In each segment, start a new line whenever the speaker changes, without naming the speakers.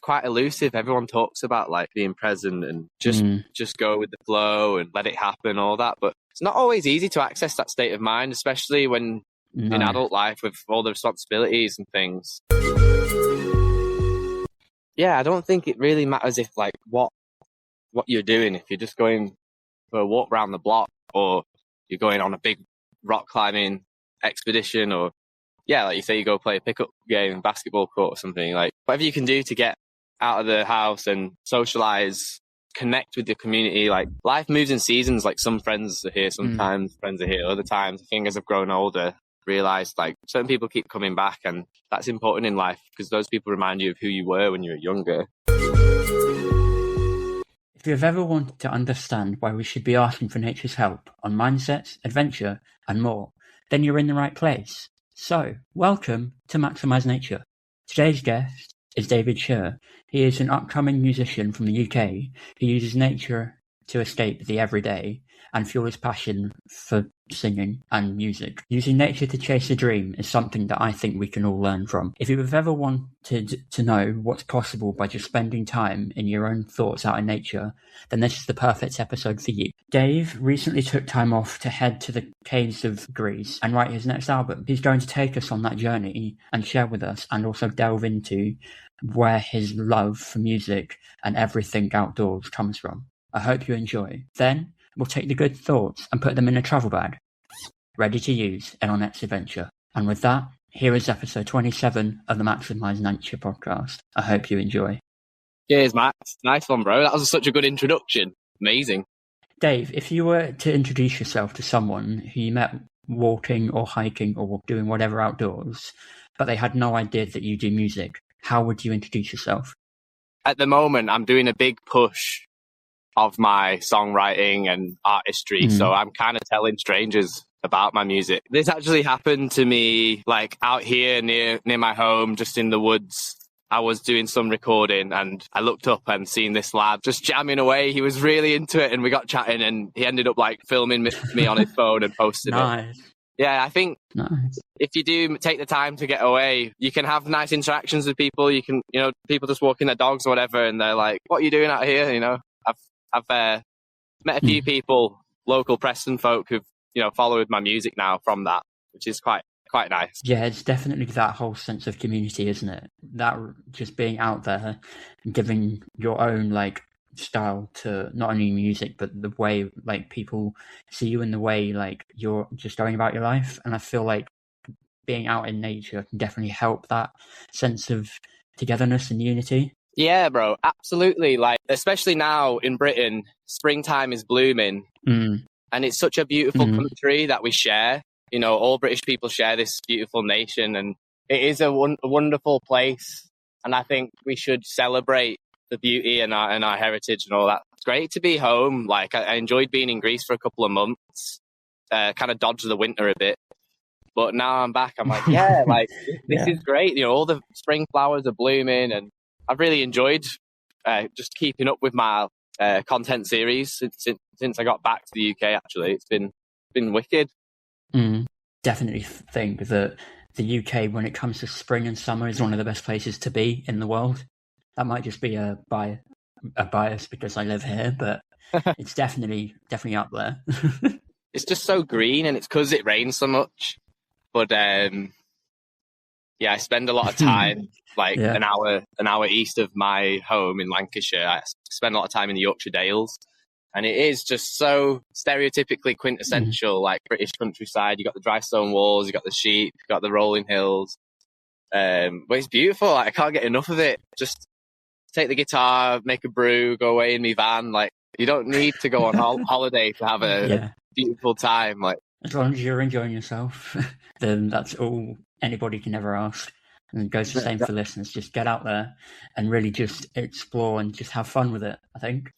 quite elusive. Everyone talks about like being present and just go with the flow and let it happen, all that. But it's not always easy to access that state of mind, especially when in adult life with all the responsibilities and things. Yeah, I don't think it really matters if like what you're doing. If you're just going for a walk around the block, or you're going on a big rock climbing expedition, or like you say, you go play a pickup game, basketball court or something, like whatever you can do to get out of the house and socialize, connect with the community. Like life moves in seasons. Like some friends are here sometimes, friends are here other times. I think as I've grown older, realized like certain people keep coming back, and that's important in life because those people remind you of who you were when you were younger.
If you've ever wanted to understand why we should be asking for nature's help on mindsets, adventure, and more, then you're in the right place. So, welcome to Maximise Nature. Today's guest is David Shurr. He is an upcoming musician from the UK who uses nature to escape the everyday and fuel his passion for singing and music. Using nature to chase a dream is something that I think we can all learn from. If you've ever wanted to know what's possible by just spending time in your own thoughts out in nature, then this is the perfect episode for you. Dave recently took time off to head to the caves of Greece and write his next album. He's going to take us on that journey and share with us, and also delve into where his love for music and everything outdoors comes from. I hope you enjoy. Then we'll take the good thoughts and put them in a travel bag, ready to use in our next adventure. And with that, here is episode 27 of the Maximise Nature Podcast. I hope you enjoy.
Cheers, Max. Nice one, bro. That was such a good introduction. Amazing.
Dave, if you were to introduce yourself to someone who you met walking or hiking or doing whatever outdoors, but they had no idea that you do music, how would you introduce yourself?
At the moment, I'm doing a big push of my songwriting and artistry, so I'm kind of telling strangers about my music. This actually happened to me like out here near my home, just in the woods. I was doing some recording and I looked up and seen this lad just jamming away. He was really into it and we got chatting, and he ended up like filming me on his phone and posting it. Yeah, I think if you do take the time to get away, you can have nice interactions with people. You can, people just walking their dogs or whatever, and they're like, "What are you doing out here?" I've met a few people, local Preston folk, who've followed my music now from that, which is quite nice.
Yeah, it's definitely that whole sense of community, isn't it? That just being out there and giving your own like style to not only music but the way like people see you and the way like you're just going about your life. And I feel like being out in nature can definitely help that sense of togetherness and unity.
Yeah, bro, absolutely. Like, especially now in Britain, springtime is blooming, and it's such a beautiful country that we share. All British people share this beautiful nation, and it is a wonderful place. And I think we should celebrate the beauty and our heritage and all that. It's great to be home. Like, I enjoyed being in Greece for a couple of months, kind of dodged the winter a bit. But now I'm back. I'm like, this is great. All the spring flowers are blooming, and I've really enjoyed just keeping up with my content series since I got back to the UK. Actually, it's been wicked.
Definitely think that the UK, when it comes to spring and summer, is one of the best places to be in the world. That might just be a bias because I live here, but it's definitely up there.
It's just so green, and it's because it rains so much. But I spend a lot of time, an hour east of my home in Lancashire. I spend a lot of time in the Yorkshire Dales, and it is just so stereotypically quintessential, like British countryside. You got the dry stone walls, you got the sheep, you got the rolling hills. But it's beautiful. Like, I can't get enough of it. Just take the guitar, make a brew, go away in my van. Like, you don't need to go on holiday to have a beautiful time. Like,
as long as you're enjoying yourself, then that's all anybody can ever ask. And it goes the same for listeners. Just get out there and really just explore and just have fun with it, I think.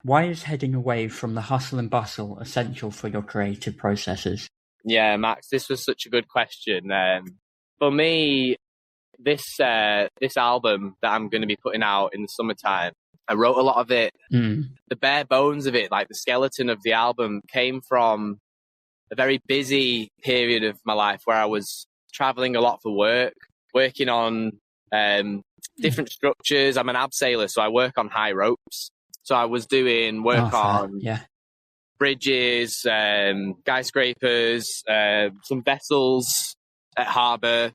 Why is heading away from the hustle and bustle essential for your creative processes?
Yeah, Max, this was such a good question. For me, this album that I'm going to be putting out in the summertime, I wrote a lot of it. The bare bones of it, like the skeleton of the album, came from a very busy period of my life where I was traveling a lot for work, working on different structures. I'm an abseiler, so I work on high ropes. So I was doing work on bridges, skyscrapers, some vessels at harbour,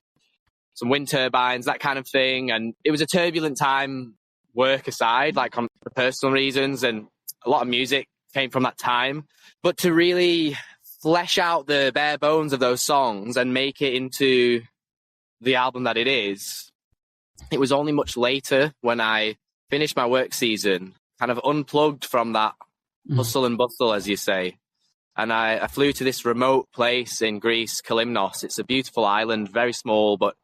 some wind turbines, that kind of thing. And it was a turbulent time, work aside, like on for personal reasons, and a lot of music came from that time. But to really flesh out the bare bones of those songs and make it into the album that it is, it was only much later when I finished my work season, kind of unplugged from that hustle and bustle, as you say. And I flew to this remote place in Greece, Kalymnos. It's a beautiful island, very small, but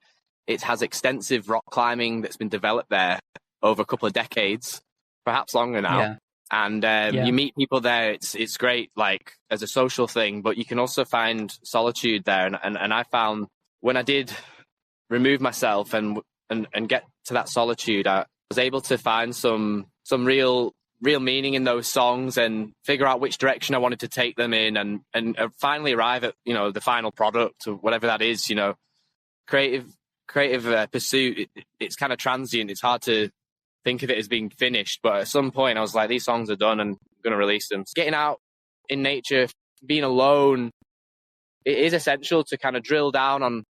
it has extensive rock climbing that's been developed there over a couple of decades, perhaps longer now. Yeah. And you meet people there. It's great, like as a social thing, but you can also find solitude there. And I found when I did remove myself and get to that solitude, I was able to find some real meaning in those songs and figure out which direction I wanted to take them in, and finally arrive at, the final product or whatever that is. Creative pursuit. It's kind of transient. It's hard to think of it as being finished, but at some point I was like, these songs are done and I'm going to release them. Getting out in nature, being alone, it is essential to kind of drill down on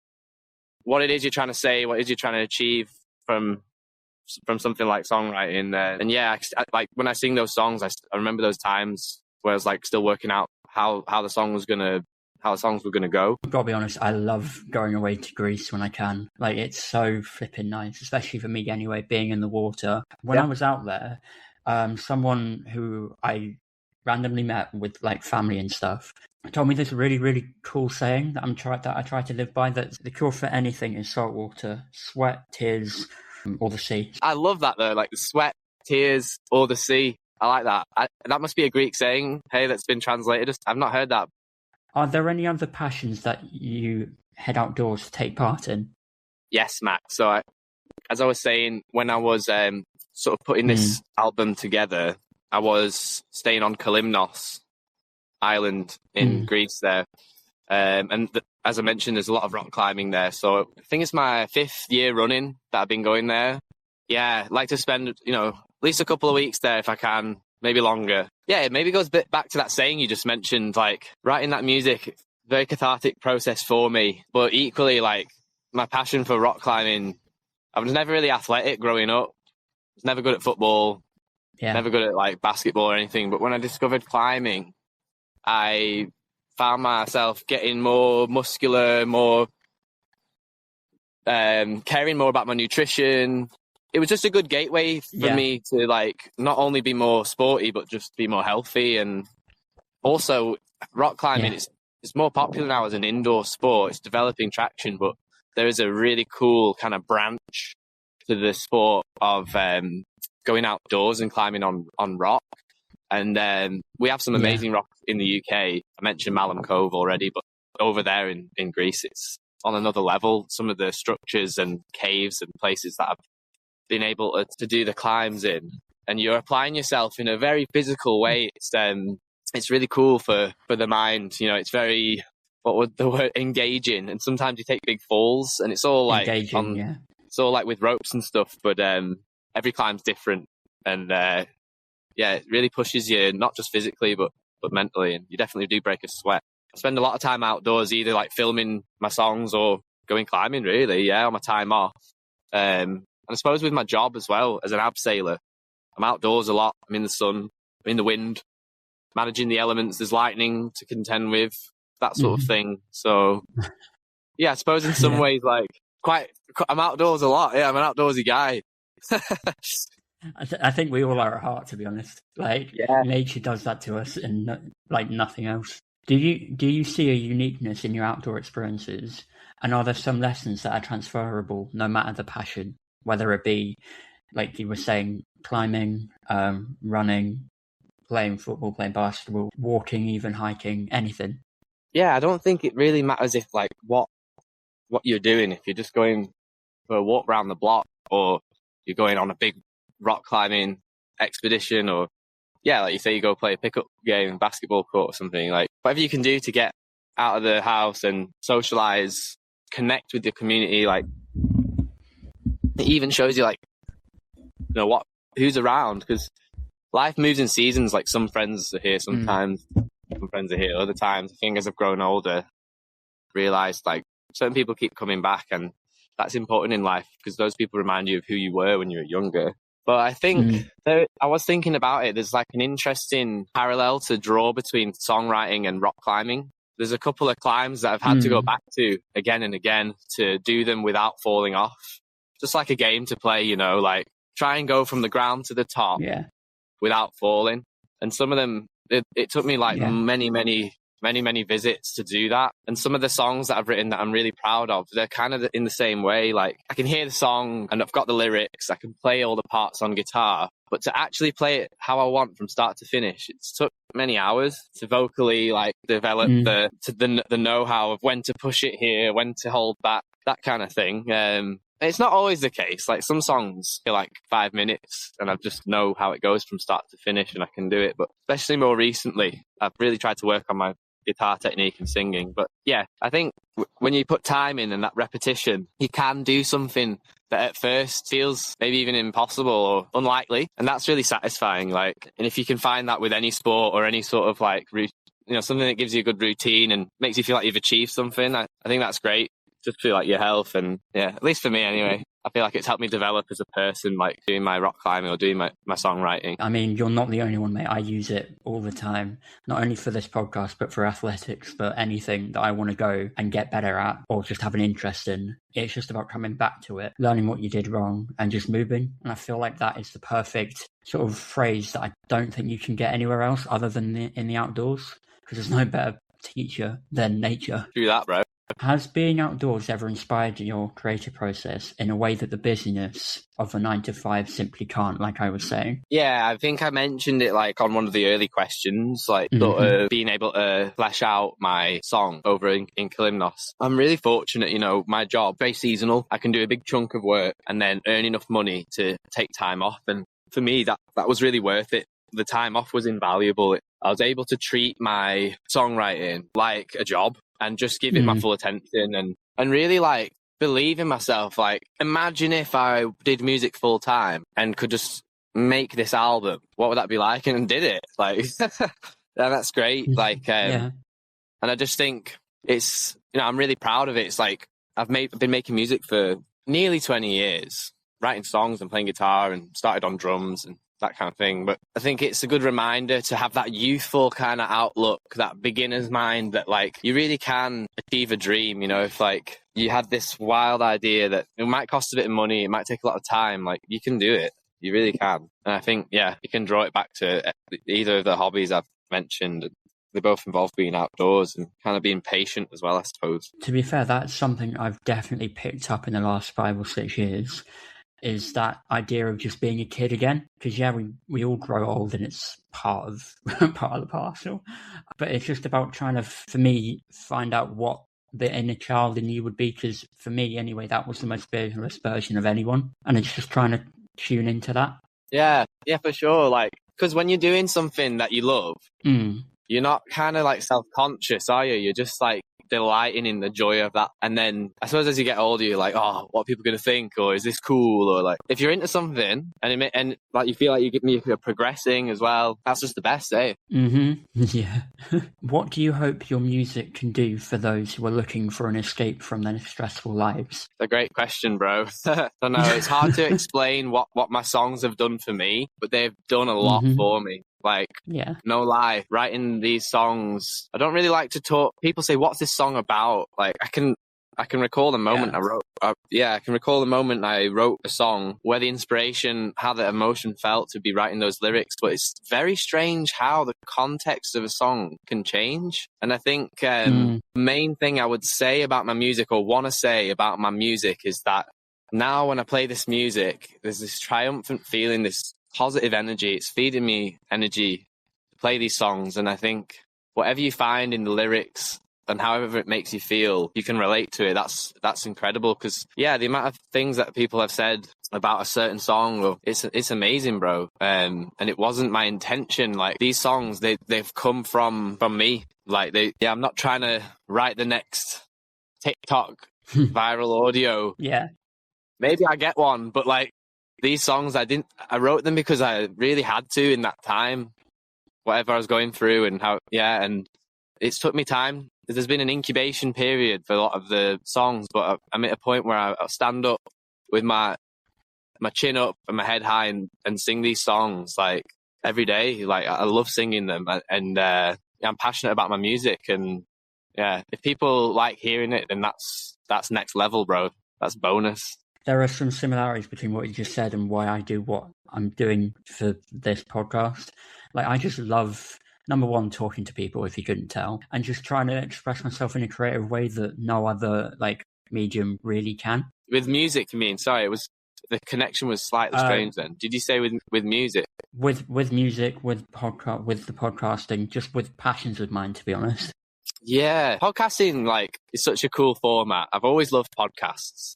what it is you're trying to say, what it is you're trying to achieve from something like songwriting. And yeah, like when I sing those songs, I remember those times where I was like still working out how the songs were gonna go.
I've got to be honest, I love going away to Greece when I can. Like, it's so flipping nice, especially for me anyway, being in the water. When I was out there, someone who I randomly met with like family and stuff told me this really, really cool saying that I try to live by, that the cure for anything is salt water, sweat, tears, or the sea.
I love that though, like the sweat, tears, or the sea. I like that. That must be a Greek saying, hey, that's been translated. I've not heard that.
Are there any other passions that you head outdoors to take part in?
Yes, Max. So as I was saying, when I was sort of putting this album together, I was staying on Kalymnos Island in Greece there. As I mentioned, there's a lot of rock climbing there. So I think it's my 5th year running that I've been going there. Yeah, I'd like to spend, at least a couple of weeks there if I can, maybe longer. Yeah, it maybe goes a bit back to that saying you just mentioned, like writing that music, very cathartic process for me. But equally, like my passion for rock climbing, I was never really athletic growing up. I was never good at football, never good at like basketball or anything. But when I discovered climbing, I found myself getting more muscular, more caring more about my nutrition. It was just a good gateway for me to like not only be more sporty, but just be more healthy. And also rock climbing is more popular now as an indoor sport. It's developing traction, but there is a really cool kind of branch to the sport of going outdoors and climbing on rock. And we have some amazing rock in the UK. I mentioned Malham Cove already, but over there in Greece, it's on another level. Some of the structures and caves and places that I've been able to do the climbs in, and you're applying yourself in a very physical way. It's really cool for the mind. It's very, what would the word, engaging. And sometimes you take big falls, and it's all like engaging, it's all like with ropes and stuff. But every climb's different, and it really pushes you, not just physically but mentally, and you definitely do break a sweat. I spend a lot of time outdoors, either like filming my songs or going climbing, really, on my time off. And I suppose with my job as well, as an abseiler, I'm outdoors a lot. I'm in the sun, I'm in the wind, managing the elements. There's lightning to contend with, that sort of thing. So, I suppose in some ways, like, I'm outdoors a lot. Yeah, I'm an outdoorsy guy.
I think we all are at heart, to be honest. Like, nature does that to us, and like nothing else. Do you see a uniqueness in your outdoor experiences? And are there some lessons that are transferable, no matter the passion? Whether it be, like you were saying, climbing, running, playing football, playing basketball, walking, even hiking, anything.
Yeah, I don't think it really matters if like what you're doing. If you're just going for a walk around the block, or you're going on a big rock climbing expedition, or like you say, you go play a pickup game, basketball court or something. Like whatever you can do to get out of the house and socialize, connect with your community, like it even shows you like, who's around, because life moves in seasons. Like some friends are here sometimes, some friends are here other times. I think as I've grown older, realized like certain people keep coming back, and that's important in life because those people remind you of who you were when you were younger. But I think I was thinking about it. There's like an interesting parallel to draw between songwriting and rock climbing. There's a couple of climbs that I've had to go back to again and again to do them without falling off. Just like a game to play, like try and go from the ground to the top without falling. And some of them, it took me like many visits to do that. And some of the songs that I've written that I'm really proud of, they're kind of in the same way. Like I can hear the song and I've got the lyrics, I can play all the parts on guitar, but to actually play it how I want from start to finish, it's took many hours to vocally like develop the know-how of when to push it here, when to hold back, that kind of thing. It's not always the case. Like some songs are like 5 minutes and I just know how it goes from start to finish and I can do it. But especially more recently, I've really tried to work on my guitar technique and singing. But yeah, I think when you put time in and that repetition, you can do something that at first feels maybe even impossible or unlikely. And that's really satisfying. Like, and if you can find that with any sport or any sort of like, something that gives you a good routine and makes you feel like you've achieved something, I think that's great. Just feel like your health. And yeah, at least for me anyway, I feel like it's helped me develop as a person, like doing my rock climbing or doing my songwriting.
I mean, you're not the only one, mate. I use it all the time, not only for this podcast, but for athletics, for anything that I want to go and get better at or just have an interest in. It's just about coming back to it, learning what you did wrong and just moving. And I feel like that is the perfect sort of phrase that I don't think you can get anywhere else other than in the outdoors, because there's no better teacher than nature.
Do that, bro.
Has being outdoors ever inspired your creative process in a way that the busyness of a 9 to 5 simply can't, like I was saying?
Yeah, I think I mentioned it like on one of the early questions, like sort of being able to flesh out my song over in Kalymnos. I'm really fortunate, my job, very seasonal. I can do a big chunk of work and then earn enough money to take time off. And for me, that was really worth it. The time off was invaluable. I was able to treat my songwriting like a job and just give it my full attention and really like believe in myself. Like imagine if I did music full time and could just make this album, what would that be like? And did it. Like that's great. Like and I just think it's I'm really proud of it. It's like I've been making music for nearly 20 years, writing songs and playing guitar, and started on drums and that kind of thing. But I think it's a good reminder to have that youthful kind of outlook, that beginner's mind, that like you really can achieve a dream. If like you had this wild idea that it might cost a bit of money, it might take a lot of time, like you can do it. You really can. And I think, you can draw it back to either of the hobbies I've mentioned. They both involve being outdoors and kind of being patient as well, I suppose.
To be fair, that's something I've definitely picked up in the last 5 or 6 years. Is that idea of just being a kid again. Because we all grow old and it's part of the parcel. But it's just about trying to, for me, find out what the inner child in you would be. Because for me, anyway, that was the most fearless version of anyone. And it's just trying to tune into that.
Yeah, for sure. Like, because when you're doing something that you love, you're not kind of like self-conscious, are you? You're just like delighting in the joy of that. And then I suppose as you get older, you're like, oh, what are people going to think? Or is this cool? Or like, if you're into something and like you feel like you're progressing as well, that's just the best, eh?
Yeah. What do you hope your music can do for those who are looking for an escape from their stressful lives?
A great question, bro. I don't know. It's hard to explain what my songs have done for me, but they've done a lot for me. Like, no lie, writing these songs, I don't really like to talk. People say, what's this song about? Like, I can recall the moment I can recall the moment I wrote a song where the inspiration, how the emotion felt to be writing those lyrics. But it's very strange how the context of a song can change. And I think the main thing I would say about my music, or want to say about my music, is that now when I play this music, there's this triumphant feeling, this positive energy. It's feeding me energy to play these songs. And I think whatever you find in the lyrics and however it makes you feel, you can relate to it. That's incredible. Because the amount of things that people have said about a certain song, it's amazing, bro. And it wasn't my intention. Like these songs, they've come from me. Like I'm not trying to write the next TikTok viral audio. maybe I get one, but like these songs, I wrote them because I really had to in that time, whatever I was going through and it's took me time. There's been an incubation period for a lot of the songs, but I'm at a point where I'll stand up with my chin up and my head high and sing these songs like every day. Like I love singing them, and I'm passionate about my music. And yeah, if people like hearing it, then that's next level, bro. That's bonus.
There are some similarities between what you just said and why I do what I'm doing for this podcast. Like I just love, number one, talking to people, if you couldn't tell, and just trying to express myself in a creative way that no other like medium really can.
With music, you mean? Sorry, the connection was slightly strange then. Did you say with music?
With music, with the podcasting, just with passions of mine, to be honest.
Yeah, podcasting like is such a cool format. I've always loved podcasts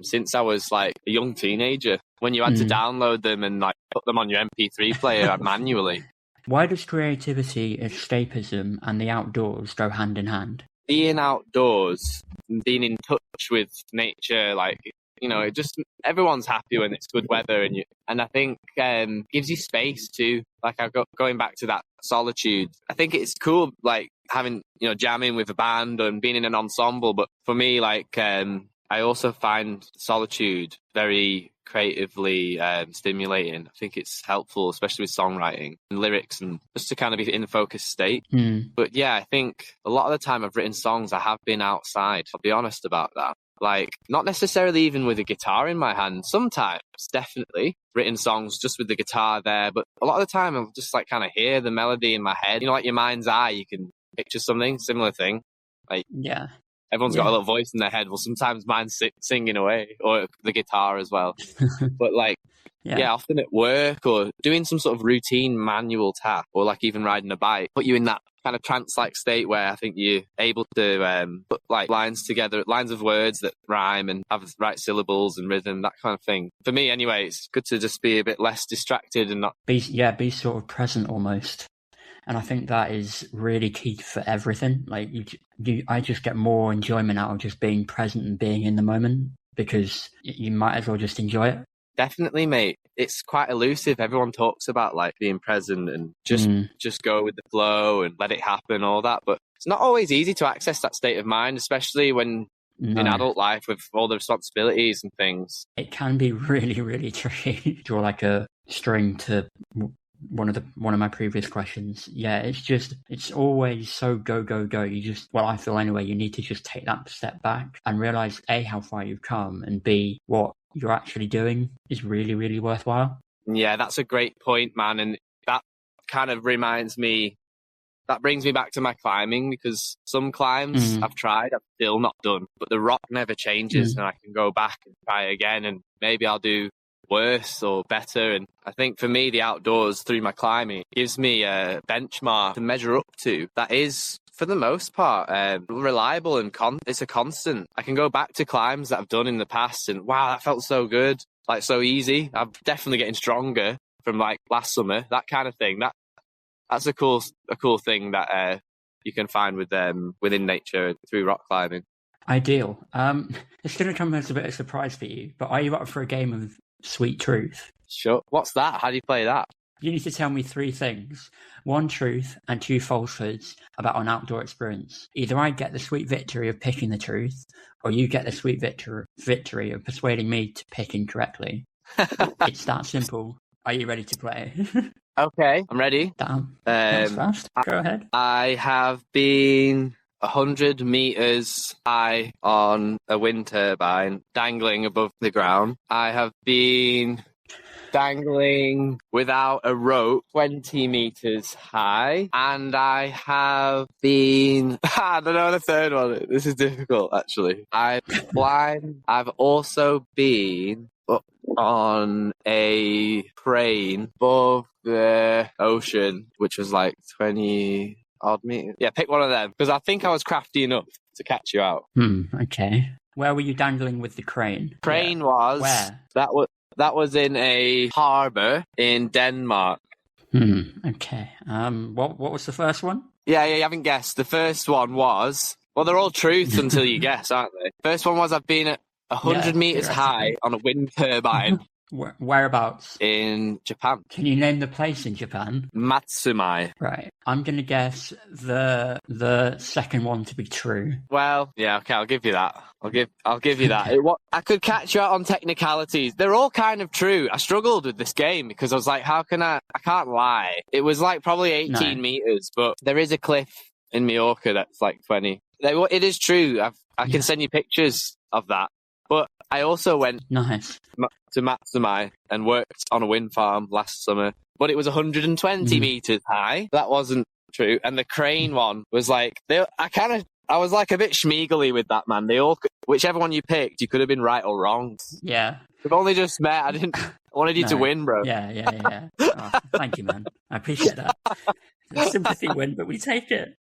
since I was like a young teenager. When you had to download them and like put them on your MP3 player manually. Why
does creativity, escapism, and the outdoors go hand in hand?
Being outdoors, being in touch with nature, like, you know, it just, everyone's happy when it's good weather, and I think gives you space too. Like going back to that solitude, I think it's cool, like having, you know, jamming with a band and being in an ensemble. But for me, like I also find solitude very creatively stimulating. I think it's helpful, especially with songwriting and lyrics, and just to kind of be in a focused state. But yeah, I think a lot of the time I've written songs, I have been outside. I'll be honest about that. Like, not necessarily even with a guitar in my hand. Sometimes, definitely, written songs just with the guitar there. But a lot of the time, I'll just like kind of hear the melody in my head. You know, like your mind's eye, you can picture something, similar thing. Like, yeah. Everyone's got a little voice in their head. Well, sometimes mine's singing away, or the guitar as well. But like, yeah, often at work or doing some sort of routine manual task, or like even riding a bike, put you in that kind of trance-like state where I think you're able to put like lines together, lines of words that rhyme and have the right syllables and rhythm, that kind of thing. For me, anyway, it's good to just be a bit less distracted and not
be sort of present almost. And I think that is really key for everything. Like I just get more enjoyment out of just being present and being in the moment, because you might as well just enjoy it.
Definitely, mate. It's quite elusive. Everyone talks about like being present and just go with the flow and let it happen, all that. But it's not always easy to access that state of mind, especially when in adult life with all the responsibilities and things.
It can be really, really tricky. Draw like a string to one of my previous questions. Yeah, it's always so go. I feel anyway, you need to just take that step back and realize A, how far you've come, and B, what you're actually doing is really, really worthwhile.
Yeah, that's a great point, man. And that kind of brings me back to my climbing, because some climbs I've tried, I've still not done, but the rock never changes, and I can go back and try again, and maybe I'll do worse or better. And I think for me, the outdoors through my climbing gives me a benchmark to measure up to that is, for the most part, reliable, and it's a constant. I can go back to climbs that I've done in the past and wow, that felt so good, like so easy. I'm definitely getting stronger from like last summer, that kind of thing. That's a cool thing that you can find within nature through rock climbing.
Ideal. It's going to come as a bit of a surprise for you, but are you up for a game of Sweet Truth?
Sure. What's that? How do you play that?
You need to tell me 3 things, 1 truth and 2 falsehoods about an outdoor experience. Either I get the sweet victory of picking the truth, or you get the sweet victory of persuading me to pick incorrectly. It's that simple. Are you ready to play?
Okay, I'm ready.
Damn, that was fast. Go ahead.
I have been 100 meters high on a wind turbine dangling above the ground. I have been dangling without a rope 20 meters high, and I have been I don't know the third one. This is difficult, actually. I've blind. I've also been up on a crane above the ocean, which was like 20 odd meters. Yeah, pick one of them, because I think I was crafty enough to catch you out.
Okay. Where were you dangling with the crane?
Crane was... Where? That was in a harbour in Denmark.
Okay. What was the first one?
Yeah, you haven't guessed. The first one was... Well, they're all truths until you guess, aren't they? First one was I've been 100 meters high on a wind turbine.
Whereabouts?
In Japan.
Can you name the place in Japan?
Matsumai.
Right. I'm going to guess the second one to be true.
Well, yeah, okay, I'll give you that. I'll give you that. I could catch you out on technicalities. They're all kind of true. I struggled with this game because I was like, how can I can't lie. It was like probably 18 meters, but there is a cliff in Mallorca that's like 20. It is true. I can send you pictures of that. But I also went to Matsumai and worked on a wind farm last summer, but it was 120 meters high. That wasn't true. And the crane one was like, I was like a bit schmeagly with that, man. Whichever one you picked, you could have been right or wrong.
Yeah.
We've only just met. I wanted you to win, bro.
Yeah. Oh, thank you, man. I appreciate that. The sympathy win, but we take it.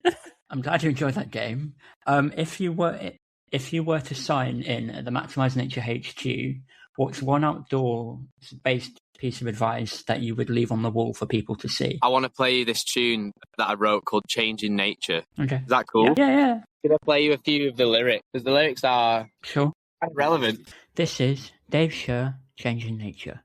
I'm glad you enjoyed that game. If you were to sign in at the Maximise Nature HQ, what's one outdoor-based piece of advice that you would leave on the wall for people to see?
I want to play you this tune that I wrote called Changing Nature.
Okay.
Is that cool?
Yeah.
Can I play you a few of the lyrics? Because the lyrics are
sure
relevant.
This is Dave Shurr, Changing Nature.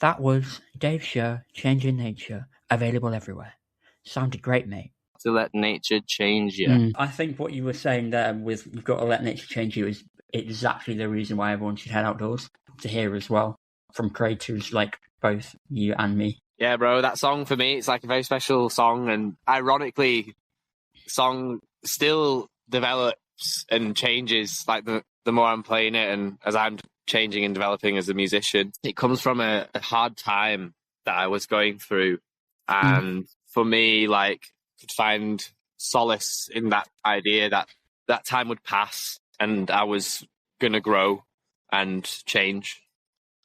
That was Dave Shurr, Changing Nature, available everywhere. Sounded great, mate.
To let nature change you.
I think what you were saying there with you've got to let nature change you is exactly the reason why everyone should head outdoors. To hear as well from creators like both you and me.
Yeah, bro, that song for me, it's like a very special song, and ironically, song still develops and changes like the more I'm playing it and as I'm changing and developing as a musician. It comes from a hard time that I was going through, and for me, like, could find solace in that idea that time would pass and I was gonna grow and change.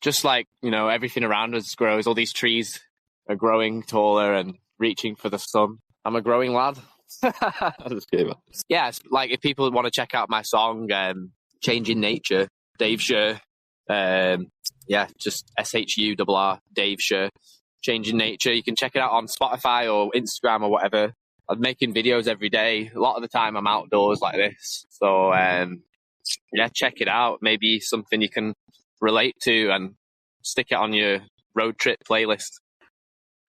Just like, everything around us grows. All these trees are growing taller and reaching for the sun. I'm a growing lad. Yeah, like if people want to check out my song, Changing Nature, Dave Shurr, just SHURR, Dave Shurr, Changing Nature. You can check it out on Spotify or Instagram or whatever. I'm making videos every day. A lot of the time I'm outdoors like this. So, check it out. Maybe something you can relate to and stick it on your road trip playlist.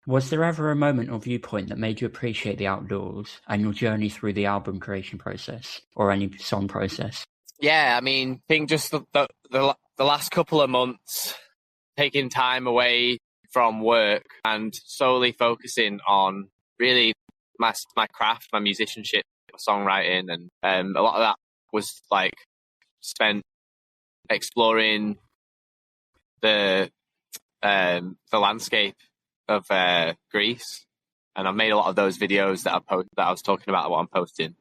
Was there ever a moment or viewpoint that made you appreciate the outdoors and your journey through the album creation process or any song process? Yeah,
I think just the last couple of months, taking time away from work and solely focusing on really my craft, my musicianship, my songwriting, and a lot of that was like spent exploring the landscape of Greece, and I've made a lot of those videos that I was talking about, what I'm posting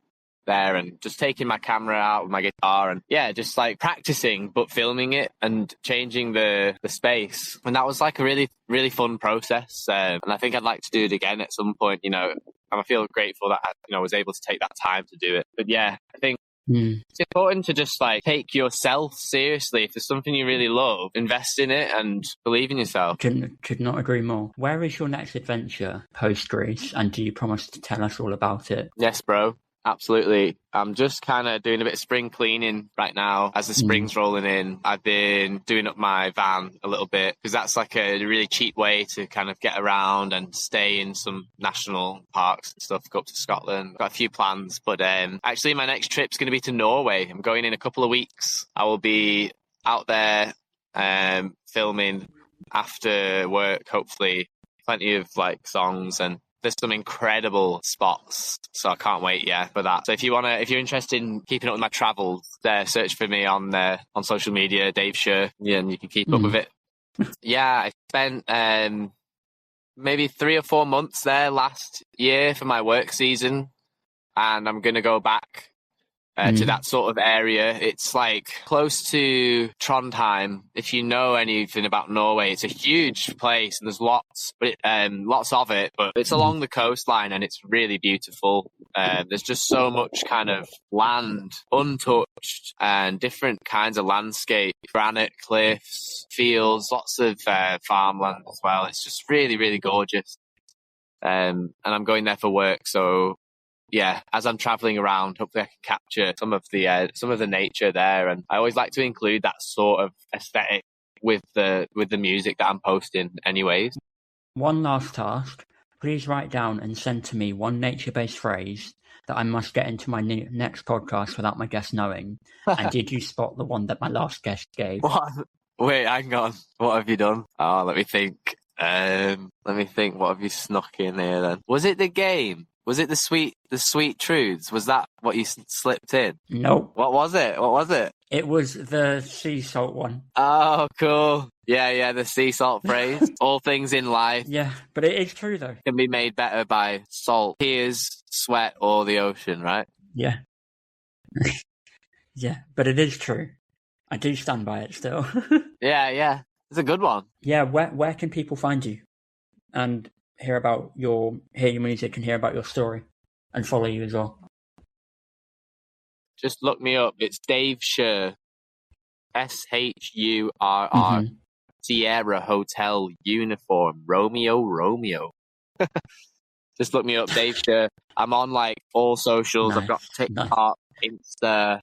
there, and just taking my camera out with my guitar and just like practicing but filming it and changing the space. And that was like a really, really fun process, and I think I'd like to do it again at some point, and I feel grateful that I was able to take that time to do it. But I think it's important to just like take yourself seriously. If there's something you really love, invest in it and believe in yourself.
Could not agree more. Where is your next adventure post Greece, and do you promise to tell us all about it?
Yes, bro. Absolutely. I'm just kind of doing a bit of spring cleaning right now as the spring's rolling in. I've been doing up my van a little bit because that's like a really cheap way to kind of get around and stay in some national parks and stuff, go up to Scotland. Got a few plans, but actually my next trip's going to be to Norway. I'm going in a couple of weeks. I will be out there filming after work, hopefully. Plenty of like songs, and there's some incredible spots, so I can't wait for that. So if you're interested in keeping up with my travels, search for me on social media, Dave Shurr, and you can keep up with it. I spent maybe 3 or 4 months there last year for my work season, and I'm going to go back to that sort of area. It's like close to Trondheim. If you know anything about Norway, it's a huge place and there's lots of it, but it's along the coastline and it's really beautiful. There's just so much kind of land untouched and different kinds of landscape, granite cliffs, fields, lots of farmland as well. It's just really, really gorgeous. And I'm going there for work, so as I'm traveling around, hopefully I can capture some of the nature there, and I always like to include that sort of aesthetic with the music that I'm posting anyways.
One last task. Please write down and send to me one nature-based phrase that I must get into my next podcast without my guest knowing. And did you spot the one that my last guest gave?
What? Wait, hang on. What have you done? Oh, let me think. What have you snuck in here then? Was it the game? Was it the sweet truths? Was that what you slipped in?
Nope.
What was it?
It was the sea salt one.
Oh, cool. Yeah, the sea salt phrase. All things in life.
Yeah, but it is true though.
Can be made better by salt, tears, sweat, or the ocean, right?
Yeah. Yeah, but it is true. I do stand by it still.
Yeah. It's a good one.
Yeah, where can people find you? And hear your music and hear about your story and follow you as well?
Just look me up. It's Dave Shurr. Shurr. Sierra Hotel Uniform Romeo. Just look me up, Dave Shurr. I'm on like all socials. Nice. I've got TikTok, Insta.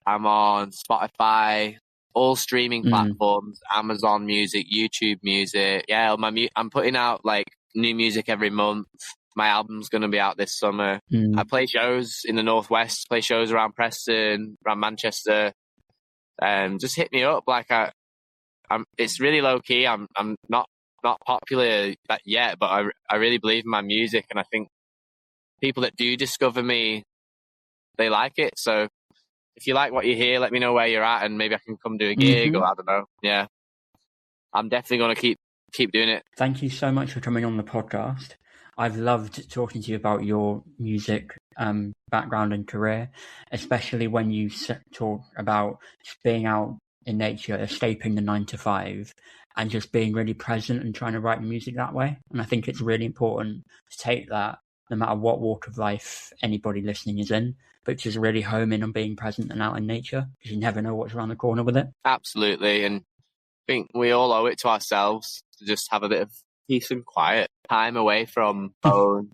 I'm on Spotify, all streaming platforms, Amazon Music, YouTube Music. Yeah, I'm putting out like new music every month. My album's going to be out this summer. I play shows in the Northwest, play shows around Preston, around Manchester. Just hit me up. Like it's really low key. I'm not popular yet, but I really believe in my music, and I think people that do discover me, they like it. So if you like what you hear, let me know where you're at, and maybe I can come do a gig, or I don't know. Yeah, I'm definitely going to keep doing it.
Thank you so much for coming on the podcast. I've loved talking to you about your music background and career, especially when you talk about just being out in nature, escaping the 9 to 5, and just being really present and trying to write music that way. And I think it's really important to take that, no matter what walk of life anybody listening is in, but just really home in on being present and out in nature, because you never know what's around the corner with it.
Absolutely. And I think we all owe it to ourselves to just have a bit of peace and quiet, time away from phone,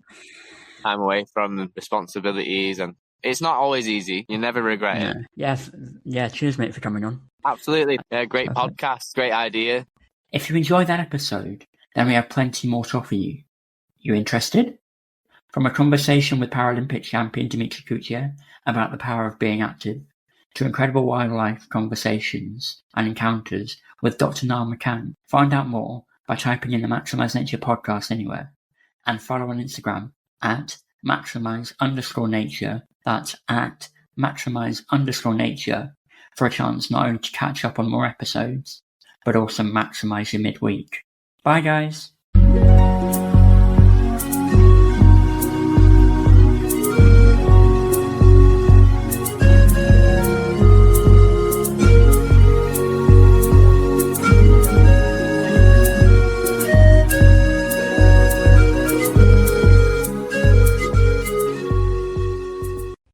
time away from responsibilities, and it's not always easy. You never regret it.
Yes. Yeah. Cheers, mate, for coming on.
Absolutely. Yeah, great podcast. Great idea.
If you enjoyed that episode, then we have plenty more to offer you. You interested? From a conversation with Paralympic champion Dimitri Coutier about the power of being active, to incredible wildlife conversations and encounters with Dr. Niall McCann. Find out more by typing in the Maximise Nature Podcast anywhere, and follow on Instagram at Maximise_Nature. That's at Maximise_Nature for a chance not only to catch up on more episodes, but also maximise your midweek. Bye, guys.